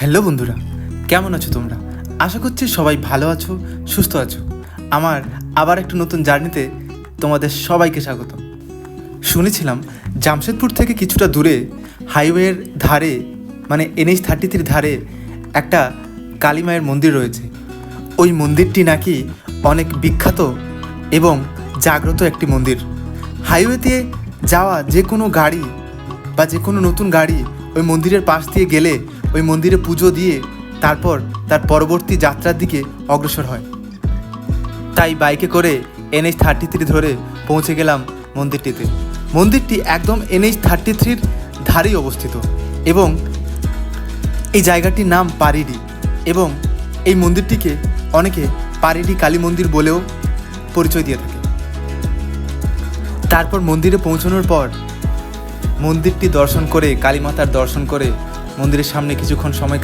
Hello বন্ধুরা, কেমন আছো তোমরা? আশা করছি সবাই ভালো আছো, সুস্থ আছো। আমার আবার একটা নতুন জার্নিতে তোমাদের সবাইকে স্বাগত। শুনেছিলাম জামশেদপুর থেকে কিছুটা দূরে হাইওয়ের ধারে মানে NH-33 ধারে একটা কালী মায়ের মন্দির রয়েছে। ওই মন্দিরটি নাকি অনেক বিখ্যাত এবং জাগ্রত একটি মন্দির। হাইওয়েতে যাওয়া যে কোনো গাড়ি বা যে কোনো নতুন গাড়ি ওই মন্দিরের পাশ দিয়ে গেলে ওই মন্দিরে পুজো দিয়ে তারপর তার পরবর্তী যাত্রার দিকে অগ্রসর হয়। তাই বাইকে করে NH-33 ধরে পৌঁছে গেলাম মন্দিরটিতে। মন্দিরটি একদম NH-33 ধারেই অবস্থিত এবং এই জায়গাটির নাম পারিডি এবং এই মন্দিরটিকে অনেকে পারিডি কালী মন্দির বলেও পরিচয় দিয়ে থাকে। তারপর মন্দিরে পৌঁছানোর পর মন্দিরটি দর্শন করে, কালী মাতার দর্শন করে মন্দিরের সামনে কিছুক্ষণ সময়